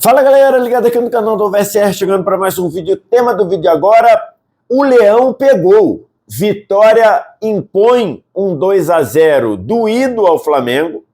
Fala galera, ligado aqui no canal do VSR, chegando para mais um vídeo. Tema do vídeo agora, o Leão pegou. Vitória impõe um 2-0 doído ao Flamengo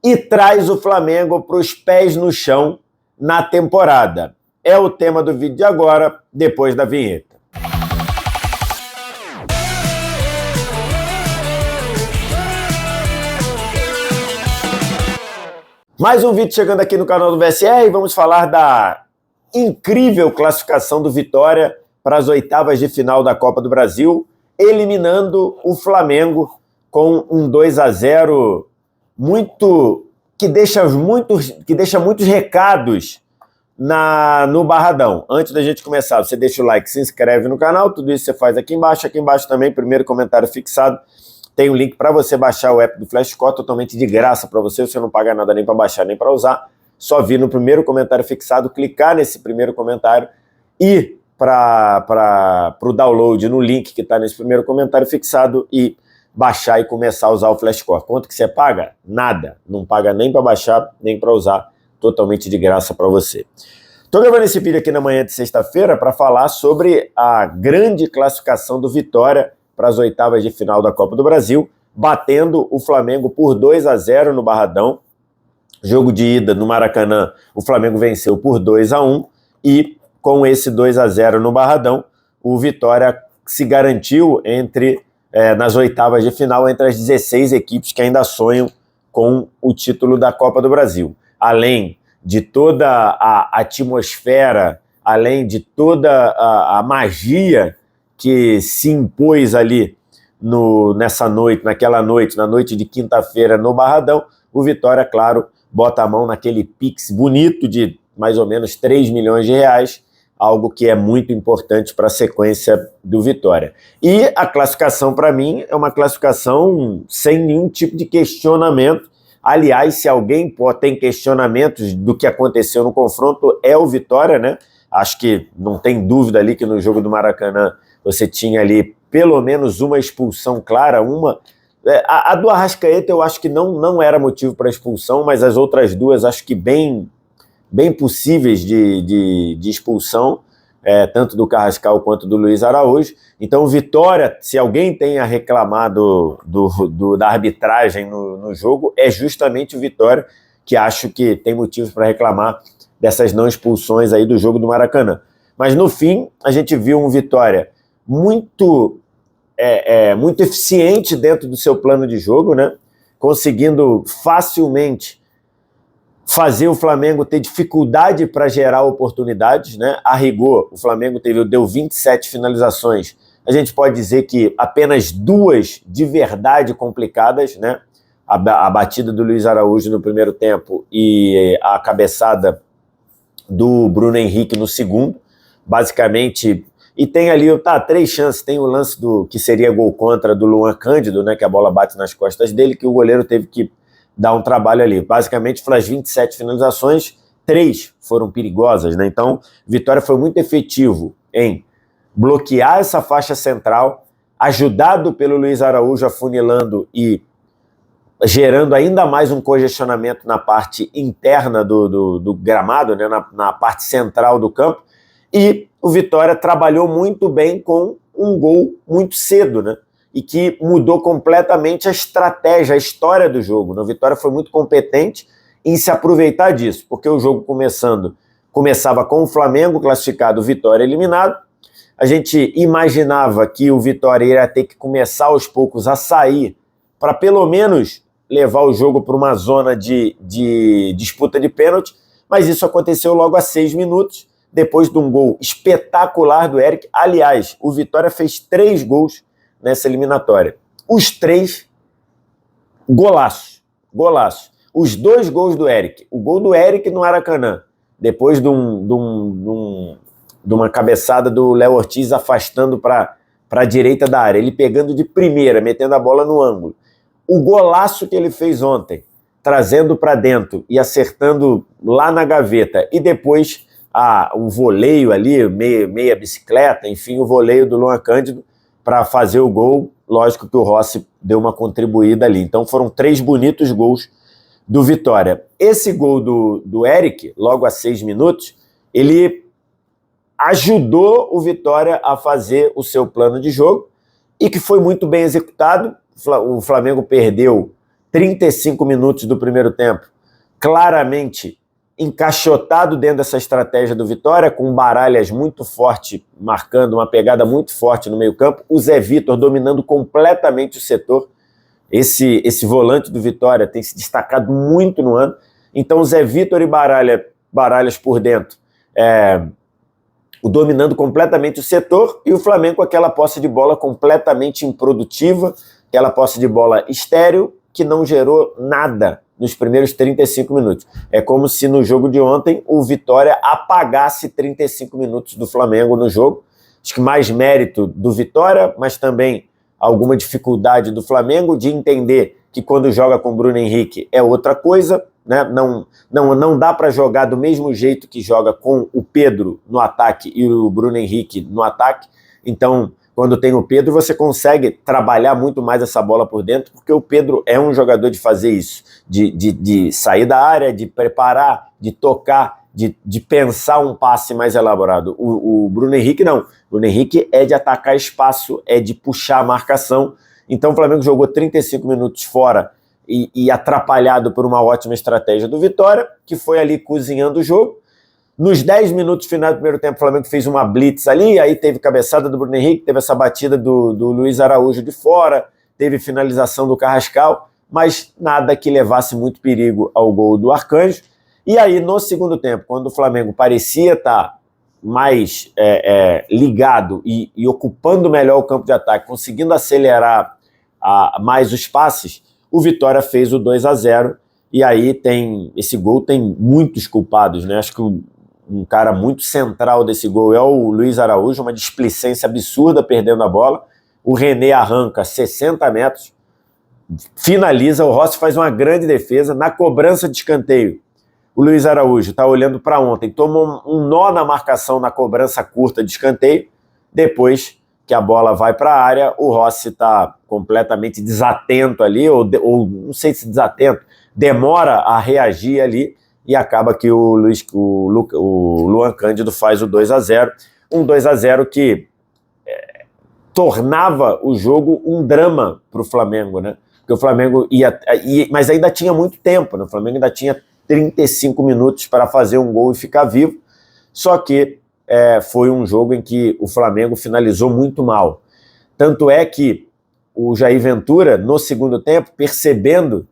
e traz o Flamengo para os pés no chão na temporada. É o tema do vídeo de agora, depois da vinheta. Mais um vídeo chegando aqui no canal do VSR e vamos falar da incrível classificação do Vitória para as oitavas de final da Copa do Brasil, eliminando o Flamengo com um 2-0 que deixa muitos recados no Barradão. Antes da gente começar, você deixa o like, se inscreve no canal, tudo isso você faz aqui embaixo também, primeiro comentário fixado. Tem um link para você baixar o app do Flashscore, totalmente de graça para você não paga nada nem para baixar nem para usar, só vir no primeiro comentário fixado, clicar nesse primeiro comentário e para o download no link que está nesse primeiro comentário fixado e baixar e começar a usar o Flashscore. Quanto que você paga? Nada, não paga nem para baixar nem para usar, totalmente de graça para você. Estou gravando esse vídeo aqui na manhã de sexta-feira para falar sobre a grande classificação do Vitória para as oitavas de final da Copa do Brasil, batendo o Flamengo por 2-0 no Barradão. Jogo de ida no Maracanã, o Flamengo venceu por 2-1 e com esse 2-0 no Barradão, o Vitória se garantiu nas oitavas de final entre as 16 equipes que ainda sonham com o título da Copa do Brasil. Além de toda a atmosfera, além de toda a magia que se impôs ali naquela noite, na noite de quinta-feira no Barradão, o Vitória, claro, bota a mão naquele Pix bonito de mais ou menos 3 milhões de reais, algo que é muito importante para a sequência do Vitória. E a classificação, para mim, é uma classificação sem nenhum tipo de questionamento. Aliás, se alguém tem questionamentos do que aconteceu no confronto, é o Vitória, né? Acho que não tem dúvida ali que no jogo do Maracanã você tinha ali pelo menos uma expulsão clara, a do Arrascaeta eu acho que não era motivo para expulsão, mas as outras duas acho que bem possíveis de expulsão, tanto do Carrascal quanto do Luiz Araújo. Então Vitória, se alguém tenha reclamado da arbitragem no jogo, é justamente o Vitória, que acho que tem motivos para reclamar dessas não expulsões aí do jogo do Maracanã. Mas no fim, a gente viu um Vitória muito eficiente dentro do seu plano de jogo, né? Conseguindo facilmente fazer o Flamengo ter dificuldade para gerar oportunidades, né? A rigor, o Flamengo deu 27 finalizações. A gente pode dizer que apenas 2 de verdade complicadas, né? A batida do Luiz Araújo no primeiro tempo e a cabeçada do Bruno Henrique no segundo, basicamente. E tem ali, 3 chances, tem o lance que seria gol contra do Luan Cândido, né, que a bola bate nas costas dele, que o goleiro teve que dar um trabalho ali. Basicamente, das 27 finalizações, 3 foram perigosas, né? Então, Vitória foi muito efetivo em bloquear essa faixa central, ajudado pelo Luiz Araújo afunilando e gerando ainda mais um congestionamento na parte interna do gramado, né, na parte central do campo. E o Vitória trabalhou muito bem com um gol muito cedo, né? E que mudou completamente a estratégia, a história do jogo. O Vitória foi muito competente em se aproveitar disso, porque o jogo começava com o Flamengo classificado, o Vitória eliminado. A gente imaginava que o Vitória ia ter que começar aos poucos a sair para pelo menos levar o jogo para uma zona de disputa de pênalti, mas isso aconteceu logo a 6 minutos, depois de um gol espetacular do Eric. Aliás, o Vitória fez 3 gols nessa eliminatória. Os 3, golaços. Os 2 gols do Eric. O gol do Eric no Maracanã, depois de uma cabeçada do Léo Ortiz afastando para a direita da área, ele pegando de primeira, metendo a bola no ângulo. O golaço que ele fez ontem, trazendo para dentro e acertando lá na gaveta, e depois o voleio ali, meia bicicleta, enfim, o voleio do Luan Cândido para fazer o gol. Lógico que o Rossi deu uma contribuída ali. Então foram 3 bonitos gols do Vitória. Esse gol do Eric, logo a 6 minutos, ele ajudou o Vitória a fazer o seu plano de jogo e que foi muito bem executado. O Flamengo perdeu 35 minutos do primeiro tempo, claramente encaixotado dentro dessa estratégia do Vitória, com o Baralhas muito forte, marcando uma pegada muito forte no meio-campo, o Zé Vitor dominando completamente o setor. Esse volante do Vitória tem se destacado muito no ano. Então, o Zé Vitor e Baralhas por dentro, dominando completamente o setor, e o Flamengo com aquela posse de bola completamente improdutiva, aquela posse de bola estéril, que não gerou nada nos primeiros 35 minutos. É como se no jogo de ontem o Vitória apagasse 35 minutos do Flamengo no jogo. Acho que mais mérito do Vitória, mas também alguma dificuldade do Flamengo de entender que quando joga com o Bruno Henrique é outra coisa, né? Não dá para jogar do mesmo jeito que joga com o Pedro no ataque e o Bruno Henrique no ataque. Então, quando tem o Pedro, você consegue trabalhar muito mais essa bola por dentro, porque o Pedro é um jogador de fazer isso, de sair da área, de preparar, de tocar, de pensar um passe mais elaborado. O Bruno Henrique não. O Bruno Henrique é de atacar espaço, é de puxar a marcação. Então o Flamengo jogou 35 minutos fora e atrapalhado por uma ótima estratégia do Vitória, que foi ali cozinhando o jogo. Nos 10 minutos finais do primeiro tempo, o Flamengo fez uma blitz ali, aí teve cabeçada do Bruno Henrique, teve essa batida do Luiz Araújo de fora, teve finalização do Carrascal, mas nada que levasse muito perigo ao gol do Arcanjo. E aí, no segundo tempo, quando o Flamengo parecia estar mais ligado e ocupando melhor o campo de ataque, conseguindo acelerar mais os passes, o Vitória fez o 2-0, e aí esse gol tem muitos culpados, né? Acho que um cara muito central desse gol é o Luiz Araújo, uma displicência absurda perdendo a bola. O René arranca 60 metros, finaliza, o Rossi faz uma grande defesa. Na cobrança de escanteio, o Luiz Araújo está olhando para ontem, toma um nó na marcação na cobrança curta de escanteio. Depois que a bola vai para a área, o Rossi está completamente desatento ali, ou não sei se desatento, demora a reagir ali, e acaba que o Luan Cândido faz o 2-0, um 2-0 que tornava o jogo um drama para o Flamengo, né? Porque o Flamengo mas ainda tinha muito tempo, né? O Flamengo ainda tinha 35 minutos para fazer um gol e ficar vivo, só que foi um jogo em que o Flamengo finalizou muito mal. Tanto é que o Jair Ventura, no segundo tempo, percebendo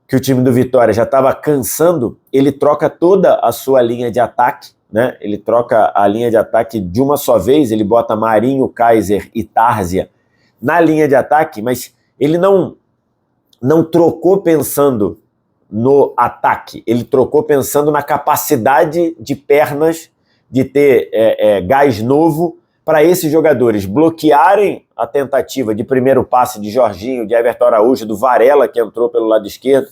que o time do Vitória já estava cansando, ele troca toda a sua linha de ataque, né? Ele troca a linha de ataque de uma só vez, ele bota Marinho, Kaiser e Tárzia na linha de ataque, mas ele não trocou pensando no ataque, ele trocou pensando na capacidade de pernas, de ter gás novo para esses jogadores bloquearem a tentativa de primeiro passe de Jorginho, de Everton Araújo, do Varela, que entrou pelo lado esquerdo,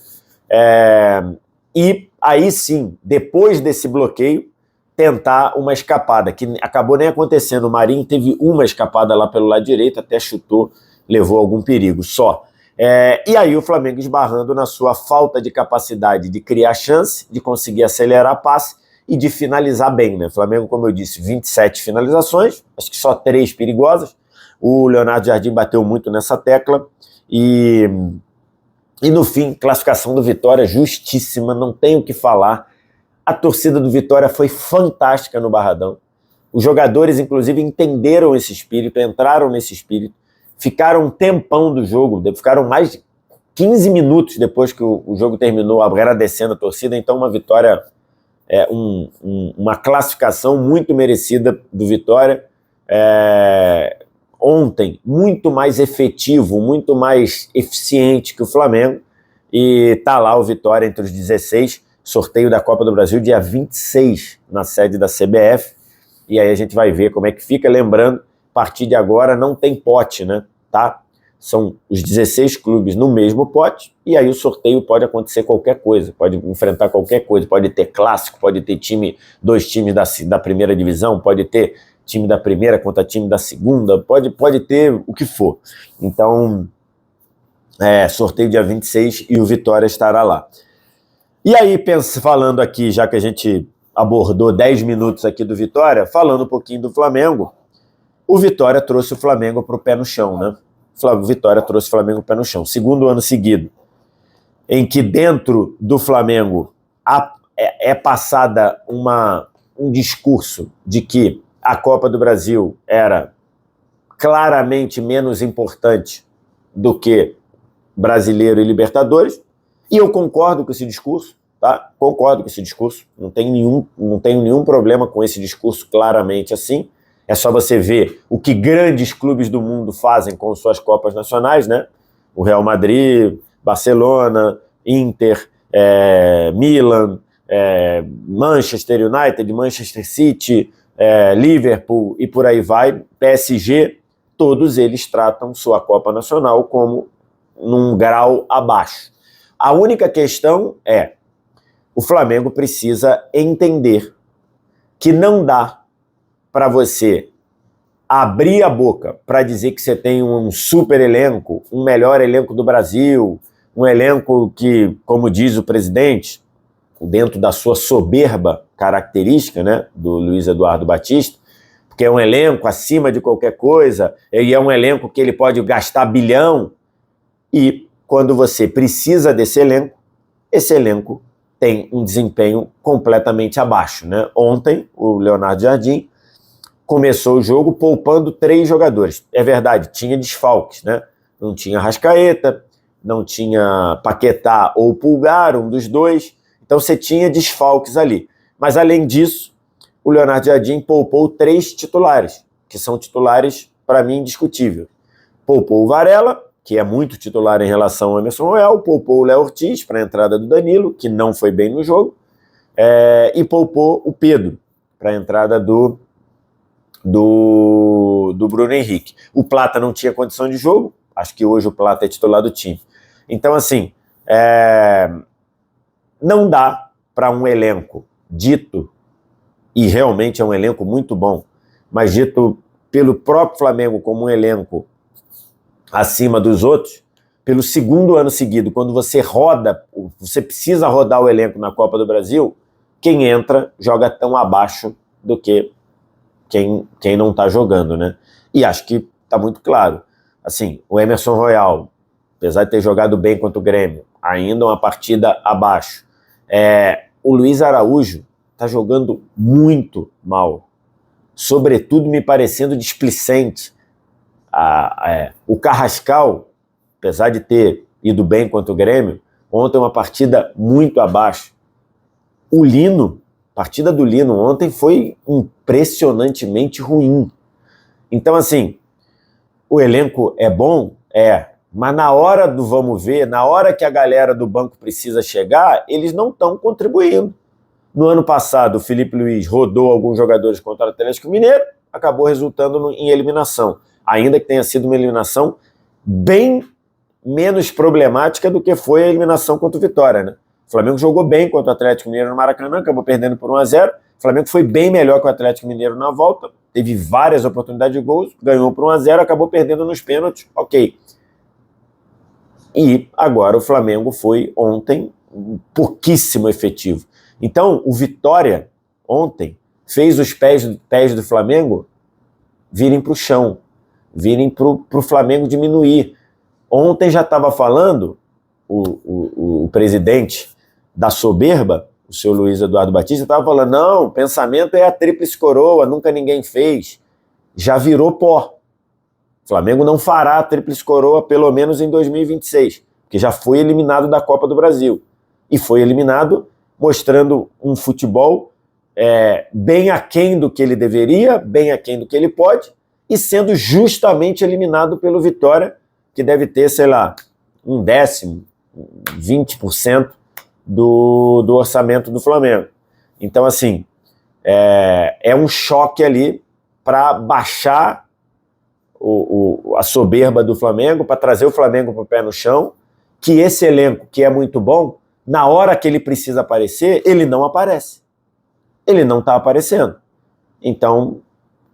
e aí sim, depois desse bloqueio, tentar uma escapada, que acabou nem acontecendo. O Marinho teve uma escapada lá pelo lado direito, até chutou, levou algum perigo só. E aí o Flamengo esbarrando na sua falta de capacidade de criar chance, de conseguir acelerar passe e de finalizar bem, né? O Flamengo, como eu disse, 27 finalizações, acho que só 3 perigosas. O Leonardo Jardim bateu muito nessa tecla e no fim, classificação do Vitória justíssima, não tenho o que falar. A torcida do Vitória foi fantástica no Barradão. Os jogadores, inclusive, entenderam esse espírito, entraram nesse espírito, ficaram um tempão do jogo, ficaram mais de 15 minutos depois que o jogo terminou, agradecendo a torcida. Então, uma vitória, uma classificação muito merecida do Vitória. Ontem, muito mais efetivo, muito mais eficiente que o Flamengo, e tá lá o Vitória entre os 16, sorteio da Copa do Brasil, dia 26, na sede da CBF, e aí a gente vai ver como é que fica. Lembrando, a partir de agora não tem pote, né, tá? São os 16 clubes no mesmo pote, e aí o sorteio pode acontecer qualquer coisa, pode enfrentar qualquer coisa, pode ter clássico, pode ter dois times da primeira divisão, pode ter time da primeira contra time da segunda, pode ter o que for. Então, sorteio dia 26 e o Vitória estará lá. E aí, falando aqui, já que a gente abordou 10 minutos aqui do Vitória, falando um pouquinho do Flamengo, o Vitória trouxe o Flamengo para o pé no chão, né? O Vitória trouxe o Flamengo para o pé no chão. Segundo ano seguido, em que dentro do Flamengo é passada um discurso de que a Copa do Brasil era claramente menos importante do que Brasileiro e Libertadores, e eu concordo com esse discurso, tá? Concordo com esse discurso, não tenho nenhum problema com esse discurso claramente assim. É só você ver o que grandes clubes do mundo fazem com suas Copas Nacionais, né? O Real Madrid, Barcelona, Inter, Milan, Manchester United, Manchester City, Liverpool e por aí vai, PSG, todos eles tratam sua Copa Nacional como num grau abaixo. A única questão é, o Flamengo precisa entender que não dá para você abrir a boca para dizer que você tem um super elenco, um melhor elenco do Brasil, um elenco que, como diz o presidente, dentro da sua soberba característica, né, do Luiz Eduardo Batista, porque é um elenco acima de qualquer coisa, e é um elenco que ele pode gastar bilhão, e quando você precisa desse elenco, esse elenco tem um desempenho completamente abaixo, né? Ontem, o Leonardo Jardim começou o jogo poupando 3 jogadores. É verdade, tinha desfalques, né? Não tinha Arrascaeta, não tinha Paquetá ou Pulgar, um dos dois. Então você tinha desfalques ali. Mas além disso, o Leonardo Jardim poupou 3 titulares, que são titulares, para mim, indiscutíveis. Poupou o Varela, que é muito titular em relação ao Emerson Royal, poupou o Léo Ortiz para a entrada do Danilo, que não foi bem no jogo, e poupou o Pedro para a entrada do Bruno Henrique. O Plata não tinha condição de jogo, acho que hoje o Plata é titular do time. Então, assim, não dá para um elenco dito, e realmente é um elenco muito bom, mas dito pelo próprio Flamengo como um elenco acima dos outros, pelo segundo ano seguido, quando você precisa rodar o elenco na Copa do Brasil, quem entra joga tão abaixo do que quem não está jogando, né? E acho que está muito claro. Assim, o Emerson Royal, apesar de ter jogado bem contra o Grêmio, ainda uma partida abaixo. O Luiz Araújo está jogando muito mal, sobretudo me parecendo displicente. O Carrascal, apesar de ter ido bem contra o Grêmio, ontem uma partida muito abaixo. O Lino, a partida do Lino ontem foi impressionantemente ruim. Então, assim, o elenco é bom? Mas na hora do vamos ver, na hora que a galera do banco precisa chegar, eles não estão contribuindo. No ano passado, o Felipe Luiz rodou alguns jogadores contra o Atlético Mineiro, acabou resultando em eliminação. Ainda que tenha sido uma eliminação bem menos problemática do que foi a eliminação contra o Vitória, né? O Flamengo jogou bem contra o Atlético Mineiro no Maracanã, acabou perdendo por 1-0. O Flamengo foi bem melhor que o Atlético Mineiro na volta, teve várias oportunidades de gols, ganhou por 1-0, acabou perdendo nos pênaltis, ok. E agora o Flamengo foi ontem pouquíssimo efetivo. Então, o Vitória ontem fez os pés do Flamengo virem para o chão, virem para o Flamengo diminuir. Ontem já estava falando o presidente da soberba, o senhor Luiz Eduardo Batista, estava falando, não, o pensamento é a tríplice coroa, nunca ninguém fez. Já virou pó. O Flamengo não fará a tríplice coroa pelo menos em 2026, porque já foi eliminado da Copa do Brasil. E foi eliminado mostrando um futebol bem aquém do que ele deveria, bem aquém do que ele pode, e sendo justamente eliminado pelo Vitória, que deve ter, sei lá, 1/10, 20% do orçamento do Flamengo. Então, assim, é um choque ali para baixar a soberba do Flamengo, para trazer o Flamengo para o pé no chão, que esse elenco, que é muito bom, na hora que ele precisa aparecer, ele não aparece. Ele não está aparecendo. Então,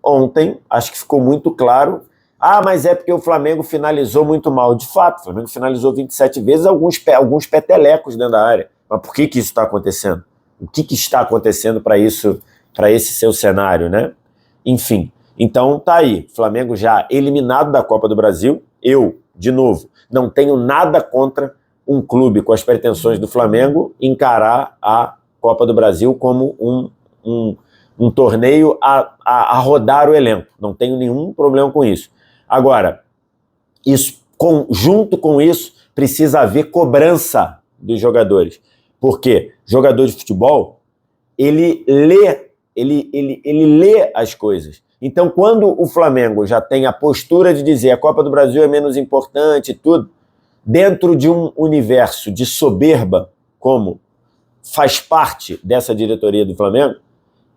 ontem, acho que ficou muito claro. Mas é porque o Flamengo finalizou muito mal. De fato, o Flamengo finalizou 27 vezes, alguns petelecos dentro da área. Mas por que isso está acontecendo? O que está acontecendo para esse seu cenário, né? Enfim, então tá aí, Flamengo já eliminado da Copa do Brasil. Eu, de novo, não tenho nada contra um clube com as pretensões do Flamengo encarar a Copa do Brasil como um torneio a rodar o elenco. Não tenho nenhum problema com isso. Agora, junto com isso, precisa haver cobrança dos jogadores. Porque jogador de futebol, ele lê as coisas. Então, quando o Flamengo já tem a postura de dizer a Copa do Brasil é menos importante e tudo, dentro de um universo de soberba, como faz parte dessa diretoria do Flamengo,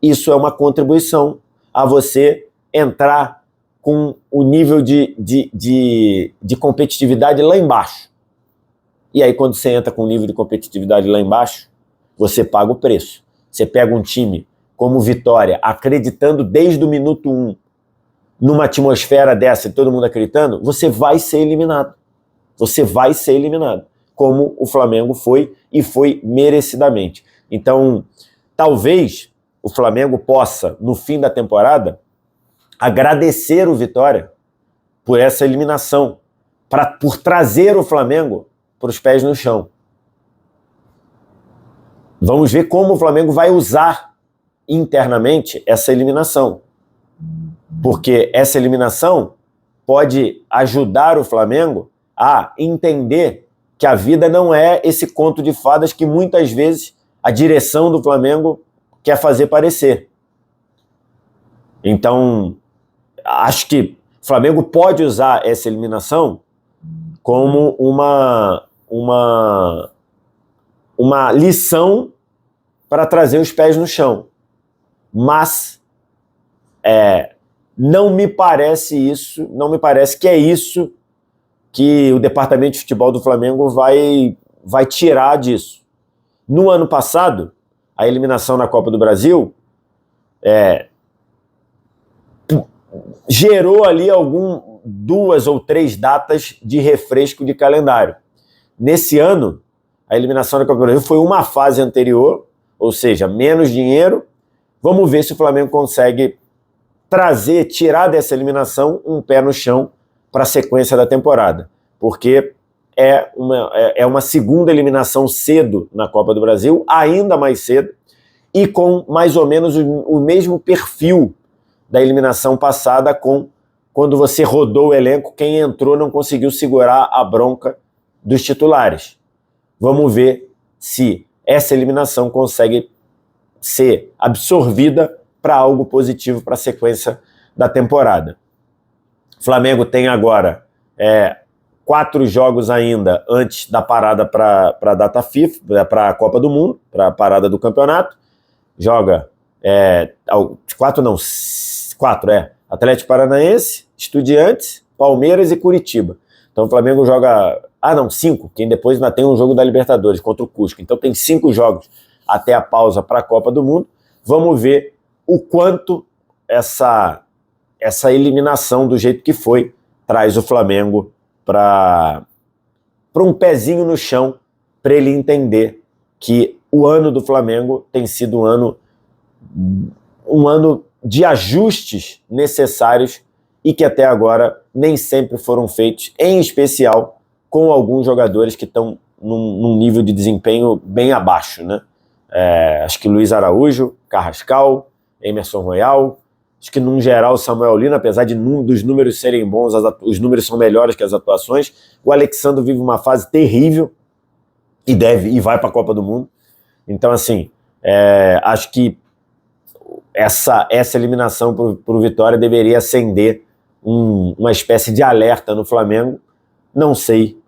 isso é uma contribuição a você entrar com o nível de competitividade lá embaixo. E aí, quando você entra com o nível de competitividade lá embaixo, você paga o preço. Você pega um time como Vitória, acreditando desde o minuto 1, numa atmosfera dessa, todo mundo acreditando, você vai ser eliminado. Você vai ser eliminado, como o Flamengo foi, e foi merecidamente. Então, talvez o Flamengo possa, no fim da temporada, agradecer o Vitória por essa eliminação, por trazer o Flamengo para os pés no chão. Vamos ver como o Flamengo vai usar internamente essa eliminação, porque essa eliminação pode ajudar o Flamengo a entender que a vida não é esse conto de fadas que muitas vezes a direção do Flamengo quer fazer parecer. Então, acho que o Flamengo pode usar essa eliminação como uma lição para trazer os pés no chão. Mas não me parece que é isso que o departamento de futebol do Flamengo vai tirar disso. No ano passado, a eliminação na Copa do Brasil gerou ali 2 ou 3 datas de refresco de calendário. Nesse ano, a eliminação da Copa do Brasil foi uma fase anterior, ou seja, menos dinheiro. Vamos ver se o Flamengo consegue tirar dessa eliminação um pé no chão para a sequência da temporada, porque é uma segunda eliminação cedo na Copa do Brasil, ainda mais cedo, e com mais ou menos o mesmo perfil da eliminação passada, quando você rodou o elenco, quem entrou não conseguiu segurar a bronca dos titulares. Vamos ver se essa eliminação consegue ser absorvida para algo positivo para a sequência da temporada. O Flamengo tem agora 4 jogos ainda antes da parada para a data FIFA, para a Copa do Mundo, para a parada do campeonato. Joga 4, Atlético Paranaense, Estudiantes, Palmeiras e Curitiba. Então o Flamengo joga 5, quem depois ainda tem um jogo da Libertadores contra o Cusco. Então tem 5 jogos até a pausa para a Copa do Mundo. Vamos ver o quanto essa eliminação do jeito que foi traz o Flamengo para um pezinho no chão, para ele entender que o ano do Flamengo tem sido um ano de ajustes necessários e que até agora nem sempre foram feitos, em especial com alguns jogadores que estão num nível de desempenho bem abaixo, né? Acho que Luiz Araújo, Carrascal, Emerson Royal, acho que num geral Samuel Lino, apesar dos números serem bons, os números são melhores que as atuações. O Alexandre vive uma fase terrível e vai para a Copa do Mundo. Então assim, acho que essa eliminação para o Vitória deveria acender uma espécie de alerta no Flamengo. Não sei,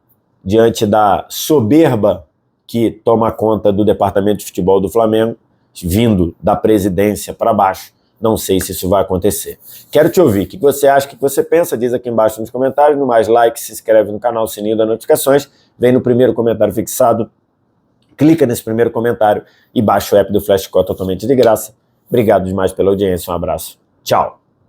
diante da soberba que toma conta do departamento de futebol do Flamengo, vindo da presidência para baixo, não sei se isso vai acontecer. Quero te ouvir. O que você acha, o que você pensa? Diz aqui embaixo nos comentários. No mais, like, se inscreve no canal, sininho das notificações. Vem no primeiro comentário fixado, clica nesse primeiro comentário e baixa o app do Flash Score totalmente de graça. Obrigado demais pela audiência. Um abraço. Tchau.